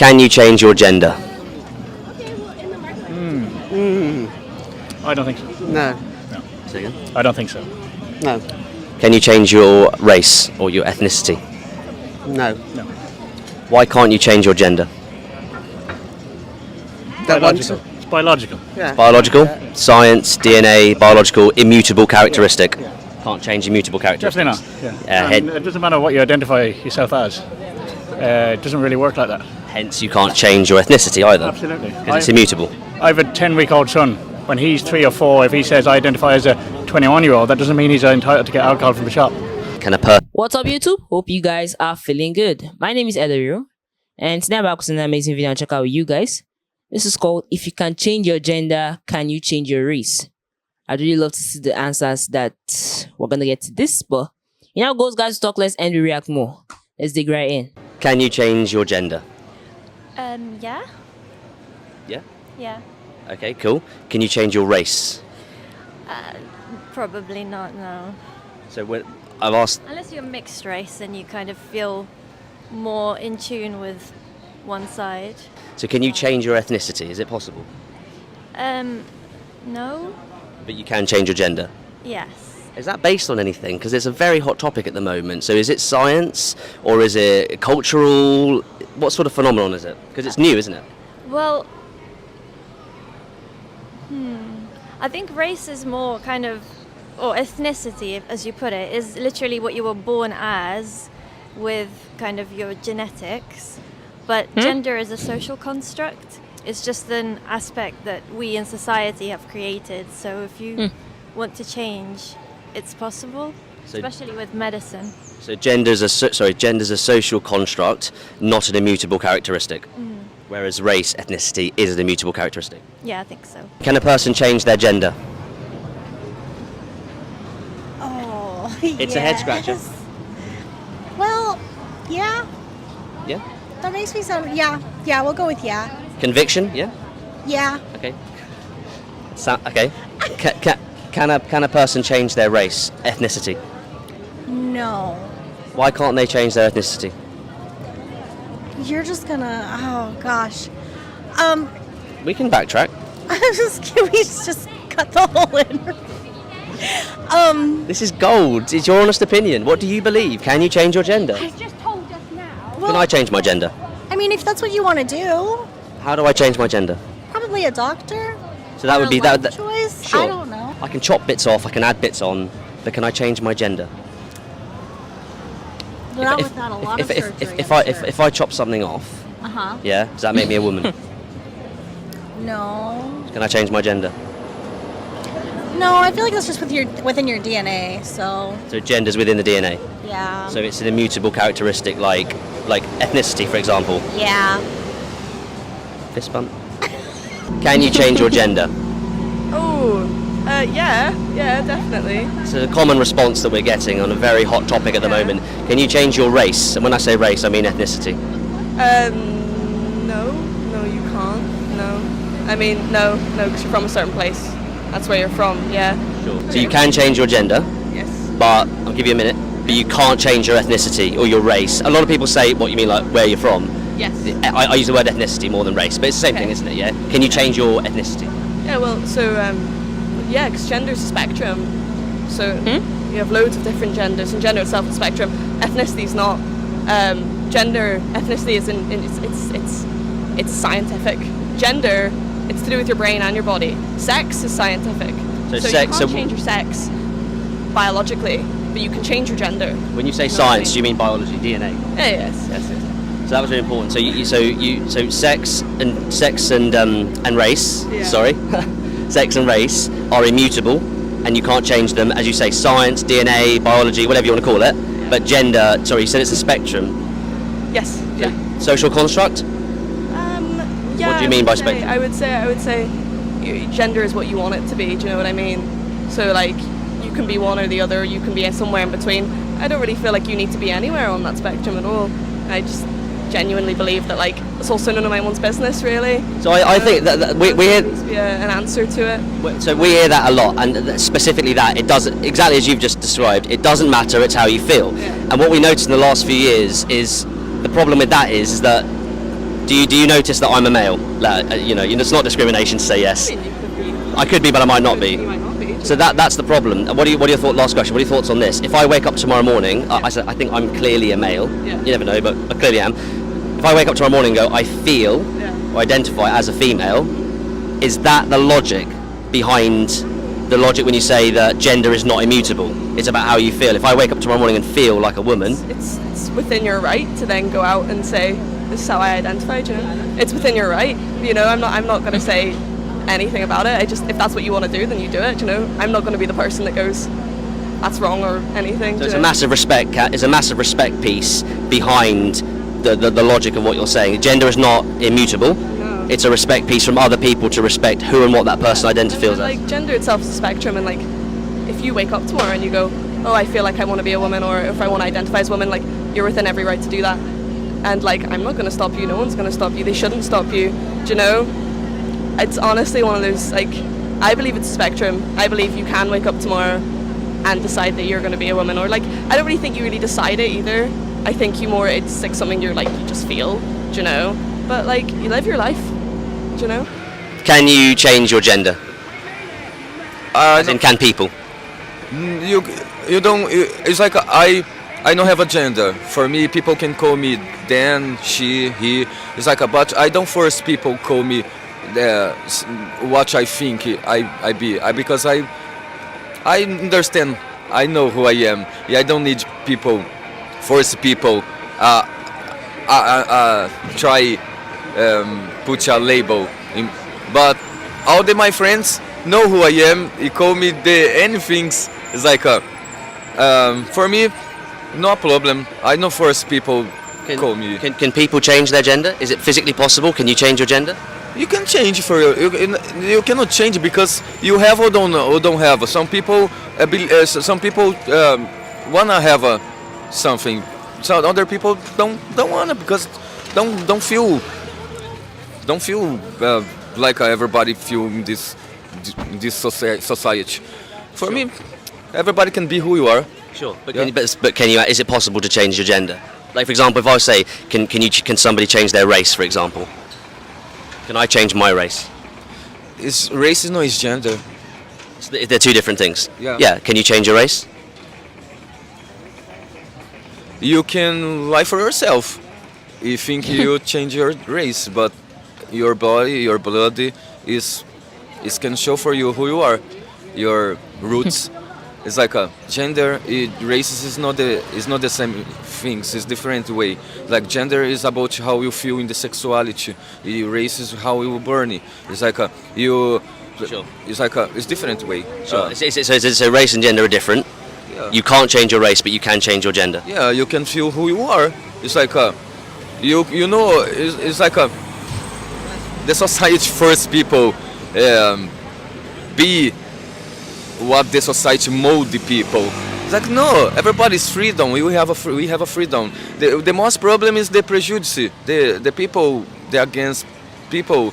Can you change your gender? I don't think so. No. Say again? I don't think so. No. Can you change your race or your ethnicity? No. Why can't you change your gender? Don't want to. Biological. It's biological. Yeah. Biological, science, DNA, biological, immutable characteristic. Can't change immutable characteristics. Definitely not. Yeah. head- And it doesn't matter what you identify yourself as. It doesn't really work like that. Hence, you can't change your ethnicity either. Absolutely. Because it's immutable. I have a 10-week-old son. When he's 3 or 4, if he says I identify as a 21-year-old, that doesn't mean he's entitled to get alcohol from the shop. Can a person What's up, YouTube? Hope you guys are feeling good. My name is Edario, and today I'm back with an amazing video and check out with you guys. This is called If You Can Change Your Gender, Can You Change Your Race? I'd really love to see the answers that we're gonna get to this, but you know how it goes, guys. Talk less and we react more. Let's dig right in. Can you change your gender? Yeah. Yeah. Yeah. Okay, cool. Can you change your race? Probably not, no. So when I've asked, Unless you're mixed race and you kind of feel more in tune with one side. so can you change your ethnicity? Is it possible? No? But you can change your gender. Yes. Is that based on anything? Because it's a very hot topic at the moment. So is it science or is it cultural? What sort of phenomenon is it? Because it's new, isn't it? Well, I think race is more kind of, or ethnicity, as you put it, is literally what you were born as with kind of your genetics. But gender is a social construct. It's just an aspect that we in society have created. So if you want to change, it's possible, So- especially with medicine. So gender's a social construct, not an immutable characteristic. Whereas race, ethnicity is an immutable characteristic. Yeah, I think so. Can a person change their gender? Oh, It's a head scratcher. Well, yeah, Yeah. that makes me sound. Yeah, we'll go with yeah. Conviction? Yeah. Yeah, Okay. Okay. Can a person change their race, ethnicity? no. Why can't they change their ethnicity? You're just gonna. Oh gosh. We can backtrack. Can we just cut the hole in? This is gold. It's your honest opinion. What do you believe? Can you change your gender? just told us now. Can I change my gender? I mean, if that's what you want to do, How do I change my gender? probably a doctor. So that or would a be life that. choice. Sure. I don't know. I can chop bits off. I can add bits on. But can I change my gender? Not without a lot of surgery. If I chop something off, Uh-huh. yeah, does that make me a woman? No. Can I change my gender? No, I feel like that's just within your DNA. So So gender's within the DNA. yeah. So it's an immutable characteristic, like ethnicity, for example. Yeah. Fist bump. Can you change your gender? Yeah, definitely. It's a common response that we're getting on a very hot topic at the moment. Can you change your race? And when I say race, I mean ethnicity. No, you can't. No. I mean, no, because you're from a certain place. That's where you're from, yeah. Sure. So you can change your gender, Yes. but I'll give you a minute. But you can't change your ethnicity or your race. A lot of people say, what you mean, like where you're from. Yes. I use the word ethnicity more than race, but it's the same Okay. thing, isn't it? Yeah. Can you change your ethnicity? Yeah, well, so, yeah, because gender's a spectrum. So you have loads of different genders, and gender itself is a spectrum. Ethnicity is not. Gender, ethnicity is it's scientific. Gender, it's to do with your brain and your body. Sex is scientific. So So sex- you so- can't change your sex biologically, but you can change your gender. When you say You know what I science, mean? do you mean biology, DNA? Yeah, yes. So that was really important. So sex and race. Yeah. Sorry, sex and race are immutable, and you can't change them. As you say, science, DNA, biology, whatever you want to call it. But gender, sorry, you said it's a spectrum. Yes. Yeah. Social construct. Yeah. What do you mean by spectrum? spectrum? I would say, gender is what you want it to be. Do you know what I mean? So like, you can be one or the other. You can be somewhere in between. I don't really feel like you need to be anywhere on that spectrum at all. I just genuinely believe that like it's also none of anyone's business really. So I think that we There hear. needs to be an answer to it. So we hear that a lot, and specifically that it doesn't, exactly as you've just described, it doesn't matter, it's how you feel. Yeah. And what we noticed in the last few years is the problem with that is that Do you notice that I'm a male? Like, it's not discrimination to say yes. I mean, you could be. I could be, but I might not be. You might not be. So that's the problem. What are your thoughts? Last question. What are your thoughts on this? If I wake up tomorrow morning, I think I'm clearly a male. Yeah. You never know, but I clearly am. If I wake up tomorrow morning and go, I feel or identify as a female, is that the logic behind the logic when you say that gender is not immutable? It's about how you feel. If I wake up tomorrow morning and feel like a woman, It's within your right to then go out and say, this is how I identify, do you know? It's within your right, you know, I'm not going to say anything about it. If that's what you want to do, then you do it, you know? I'm not going to be the person that goes, that's wrong or anything. so it's a massive respect, Kat. It's a massive respect piece behind the logic of what you're saying. Gender is not immutable. No. It's a respect piece from other people to respect who and what that person identifies as. Like, gender itself is a spectrum, and like, if you wake up tomorrow and you go, oh, I feel like I want to be a woman, or if I want to identify as a woman, like, you're within every right to do that. And like, I'm not going to stop you, no one's going to stop you, they shouldn't stop you, do you know? It's honestly one of those, like, I believe it's a spectrum. I believe you can wake up tomorrow and decide that you're going to be a woman, or like, I don't really think you really decide it either. I think it's like something you just feel, do you know? But like, you live your life, do you know? Can you change your gender? As in, can people? You don't. It's like I don't have a gender. For me, people can call me Dan, she, he. It's like but I don't force people call me what I think I be. Because I understand. I know who I am. I don't need people force people try put a label in. But all my friends know who I am. He call me anything. It's like for me, no problem. I don't force people call me. Can people change their gender? Is it physically possible? Can you change your gender? You can change you cannot change because you have or don't have. Some people wanna have something. So other people don't wanna because don't feel like everybody feel in this society. For me, everybody can be who you are. Sure, but Yeah. can you? Is it possible to change your gender? Like, for example, if I say, can somebody change their race, for example? Can I change my race? Race is not gender. They're two different things. Yeah. Yeah. Can you change your race? You can lie for yourself. You think you change your race, but your body, your blood is can show for you who you are, your roots. It's like a gender. Races is not the same things. It's different way. Like gender is about how you feel in the sexuality. Race is how you burn. It's like you. Sure. It's different way. Sure. So race and gender are different. Yeah. You can't change your race, but you can change your gender. Yeah, you can feel who you are. It's like you know. It's like the society force people be what the society mold the people. It's like no, everybody's freedom. We have a freedom. The most problem is the prejudice. The people, the against people,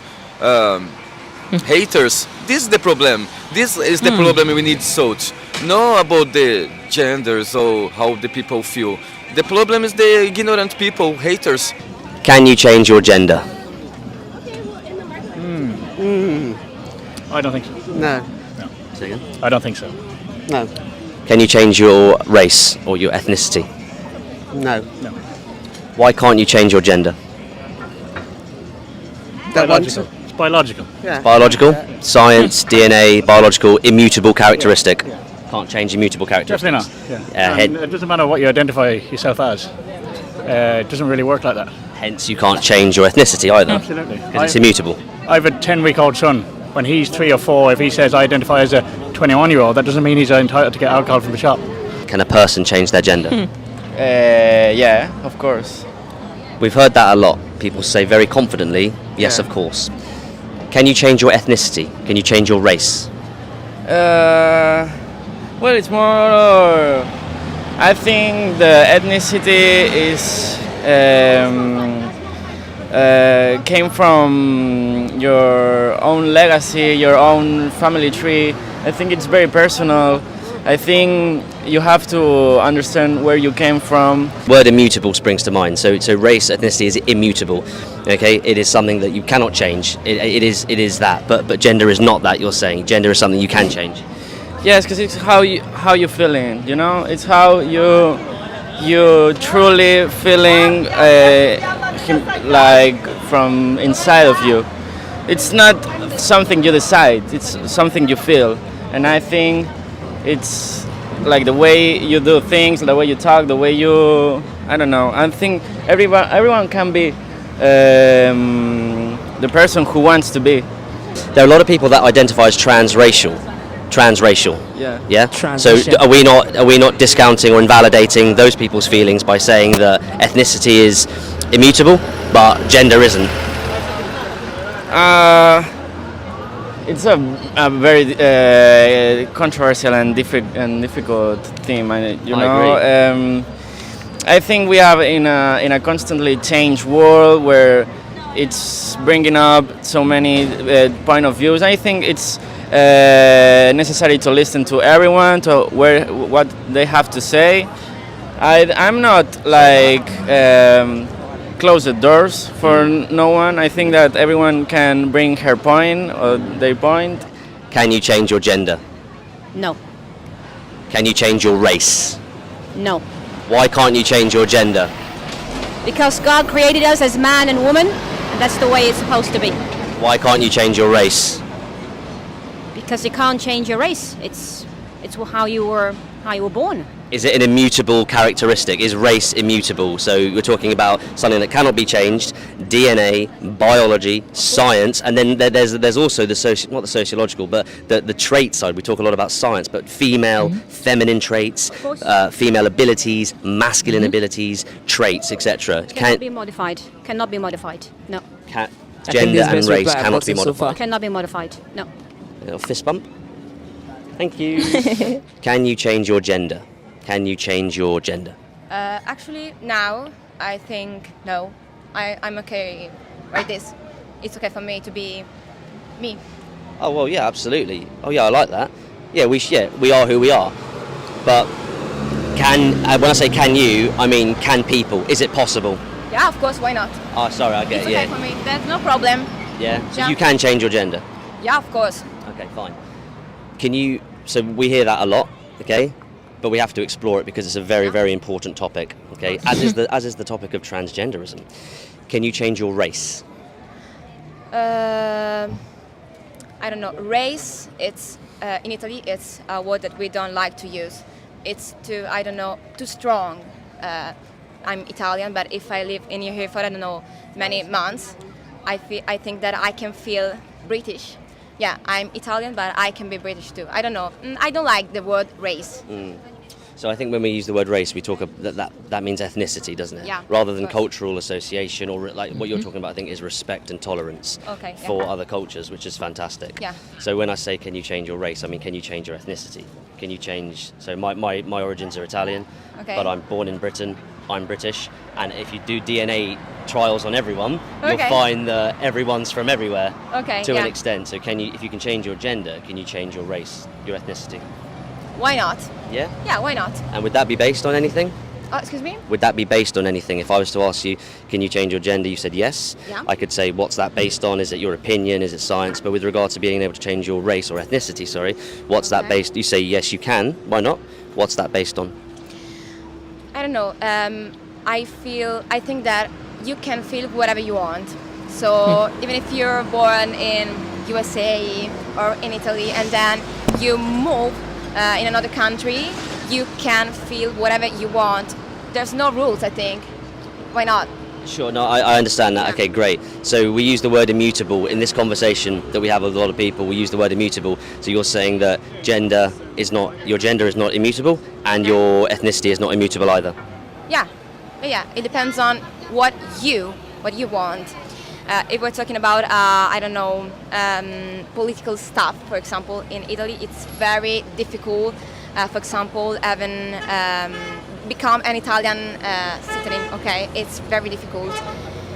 haters. This is the problem. This is the problem we need to solve. No about the genders or how the people feel. The problem is the ignorant people, haters. Can you change your gender? I don't think so. No. Say again? I don't think so. No. Can you change your race or your ethnicity? No. Why can't you change your gender? Don't want to. It's biological. Yeah. Biological, science, DNA, biological, immutable characteristic. Can't change immutable characteristics. Definitely not. Yeah. head- And it doesn't matter what you identify yourself as. It doesn't really work like that. Hence, you can't change your ethnicity either. Absolutely. Because it's immutable. I have a 10-week-old son. When he's 3 or 4, if he says I identify as a 21-year-old, that doesn't mean he's entitled to get alcohol from the shop. Can a person change their gender? Yeah, of course. We've heard that a lot. People say very confidently, yes, Yeah. of course. Can you change your ethnicity? Can you change your race? Well, it's more. I think the ethnicity is came from your own legacy, your own family tree. I think it's very personal, I think you have to understand where you came from. Word immutable springs to mind. So race, ethnicity is immutable. Okay, it is something that you cannot change. It is that. But gender is not that. You're saying gender is something you can change. Yes, because it's how you feeling. You know, it's how you truly feeling like from inside of you. It's not something you decide. It's something you feel, and I think it's like the way you do things, the way you talk, the way you. I don't know. I think everyone can be the person who wants to be. There are a lot of people that identify as transracial. Yeah. Yeah. Transition. So are we not discounting or invalidating those people's feelings by saying that ethnicity is immutable, but gender isn't? It's a very controversial and difficult theme. You know, agree. I think we have in a constantly changed world where it's bringing up so many point of views. I think it's necessary to listen to everyone, to what they have to say. I'm not like close the doors for no one. I think that everyone can bring her point or their point. Can you change your gender? No. Can you change your race? No. Why can't you change your gender? Because God created us as man and woman, and that's the way it's supposed to be. Why can't you change your race? Because you can't change your race. It's how you were born. Is it an immutable characteristic? Is race immutable? So we're talking about something that cannot be changed: DNA, biology, science, and then there's also not the sociological, but the trait side. We talk a lot about science, but female, feminine traits, female abilities, masculine abilities, traits, etc. Cannot be modified. Cannot be modified. No. Gender and race cannot be modified. Cannot be modified. No. A fist bump. Thank you. Can you change your gender? Can you change your gender? Actually, now I think no. I'm okay like this. It's okay for me to be me. Oh well, yeah, absolutely. Oh yeah, I like that. Yeah, we are who we are. But when I say can you, I mean can people? Is it possible? Yeah, of course. Why not? Oh, sorry, I get It's it. okay Yeah. for me. There's no problem. Yeah. So Yeah. you can change your gender. Yeah, of course. Okay, fine. Can you? So we hear that a lot. Okay. But we have to explore it because it's a very, very important topic. Okay, as is the topic of transgenderism. Can you change your race? I don't know. Race. It's in Italy. It's a word that we don't like to use. It's too strong. I'm Italian, but if I live in here for many months, I think that I can feel British. Yeah, I'm Italian, but I can be British too. I don't know. I don't like the word race. So I think when we use the word race, we talk that means ethnicity, doesn't it? Yeah, Rather than of course. cultural association or like what you're talking about, I think is respect and tolerance for other cultures, which is fantastic. Yeah. So when I say can you change your race, I mean can you change your ethnicity? Can you change? So my origins are Italian, but I'm born in Britain. I'm British, and if you do DNA trials on everyone, you'll find that everyone's from everywhere to an extent. So if you can change your gender, can you change your race, your ethnicity? Why not? Yeah? Yeah, why not? And would that be based on anything? Excuse me? Would that be based on anything? If I was to ask you, can you change your gender? You said yes. Yeah. I could say, what's that based on? Is it your opinion? Is it science? But with regard to being able to change your race or ethnicity, what's that based? You say yes, you can. Why not? What's that based on? I don't know. I think that you can feel whatever you want. So even if you're born in USA or in Italy and then you move in another country, you can feel whatever you want. There's no rules, I think. Why not? Sure, no, I understand that. Okay, great. So we use the word immutable in this conversation that we have with a lot of people. We use the word immutable. So you're saying that your gender is not immutable, and your ethnicity is not immutable either. Yeah. It depends on what you want. If we're talking about political stuff, for example, in Italy, it's very difficult. For example, having become an Italian citizen. Okay, it's very difficult.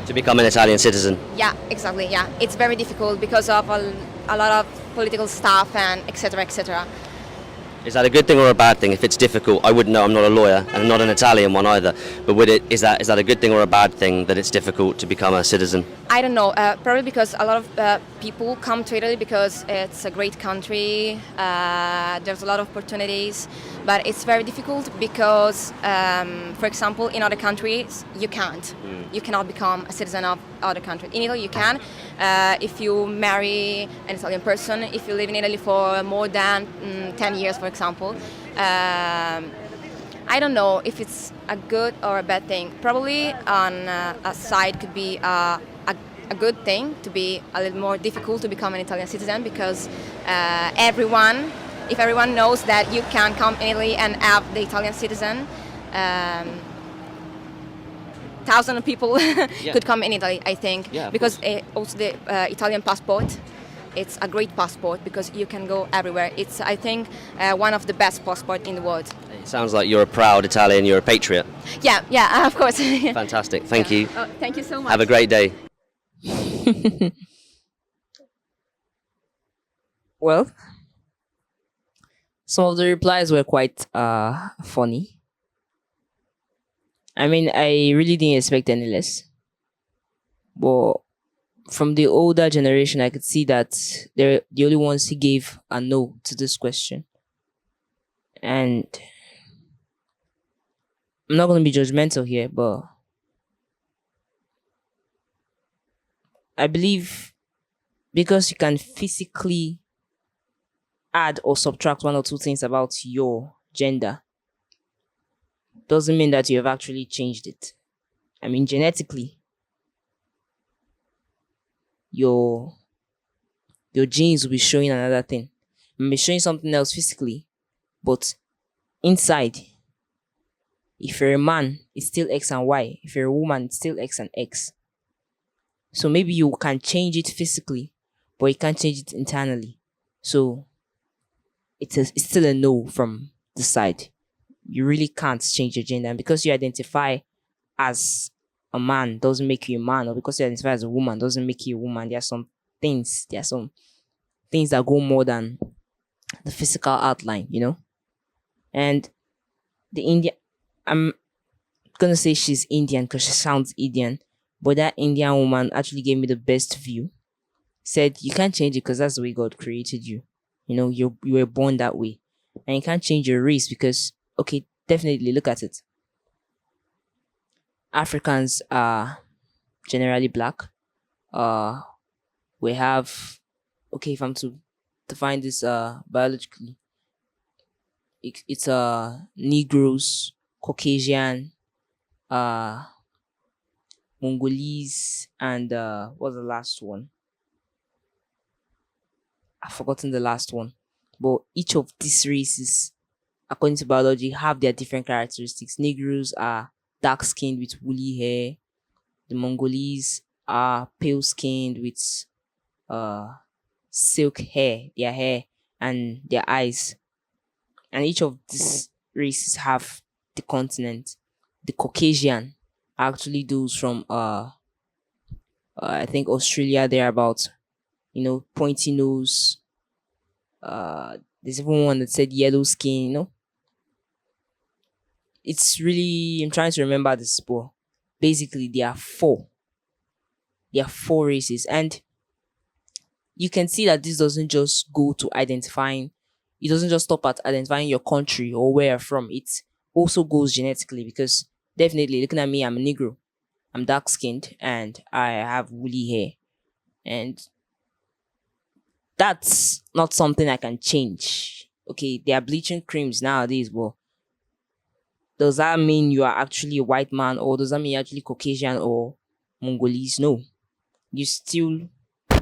To become an Italian citizen. Yeah, exactly. Yeah, it's very difficult because of a lot of political stuff and etc. Is that a good thing or a bad thing? If it's difficult, I wouldn't know. I'm not a lawyer and I'm not an Italian one either. But is that a good thing or a bad thing that it's difficult to become a citizen? I don't know. Probably because a lot of people come to Italy because it's a great country. There's a lot of opportunities, but it's very difficult because, for example, in other countries you can't. You cannot become a citizen of other countries. In Italy you can. If you marry an Italian person, if you live in Italy for more than 10 years, for example. I don't know if it's a good or a bad thing. Probably on a side could be a good thing, to be a little more difficult to become an Italian citizen, because if everyone knows that you can come in Italy and have the Italian citizen, thousands of people could come in Italy, I think, because also the Italian passport, it's a great passport because you can go everywhere. It's, I think, one of the best passports in the world. It sounds like you're a proud Italian, you're a patriot. Yeah, of course. Fantastic, thank you. Oh, thank you so much. Have a great day. Well, some of the replies were quite funny. I mean, I really didn't expect any less. But from the older generation, I could see that they're the only ones who gave a no to this question. And I'm not going to be judgmental here, but I believe because you can physically add or subtract one or two things about your gender doesn't mean that you have actually changed it. I mean, genetically, your genes will be showing another thing. It may be showing something else physically, but inside, if you're a man, it's still X and Y. If you're a woman, it's still X and X. So maybe you can change it physically, but you can't change it internally. So it's still a no from the side. You really can't change your gender. And because you identify as a man doesn't make you a man, or because you identify as a woman doesn't make you a woman. There are some things that go more than the physical outline, you know? And the Indian, I'm gonna say she's Indian because she sounds Indian, but that Indian woman actually gave me the best view. Said you can't change it because that's the way God created you. You know, you were born that way. And you can't change your race because, okay, definitely look at it. Africans are generally black. We have, okay, if I'm to define this biologically, it's Negroes, Caucasian, Mongolese, and what's the last one? I've forgotten the last one. But each of these races, according to biology, have their different characteristics. Negroes are dark-skinned with woolly hair. The Mongolese are pale-skinned with silk hair, their hair and their eyes. And each of these races have the continent. The Caucasian are actually those from I think Australia, thereabouts. You know, pointy nose. There's even one that said yellow skin, you know. It's really, I'm trying to remember this, but basically there are four. There are four races, and you can see that this doesn't just go to identifying, it doesn't just stop at identifying your country or where you're from. It also goes genetically, because definitely, looking at me, I'm a Negro. I'm dark skinned and I have woolly hair. And that's not something I can change. Okay, there are bleaching creams nowadays, but does that mean you are actually a white man, or does that mean you're actually Caucasian or Mongolese? No. You're still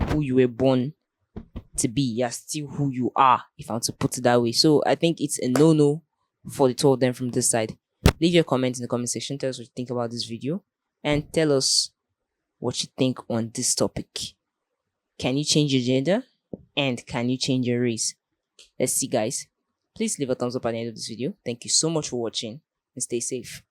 who you were born to be. You're still who you are, if I'm to put it that way. So I think it's a no-no for the two of them from this side. Leave your comments in the comment section. Tell us what you think about this video, and tell us what you think on this topic. Can you change your gender? And can you change your race? Let's see, guys. Please leave a thumbs up at the end of this video. Thank you so much for watching, and stay safe.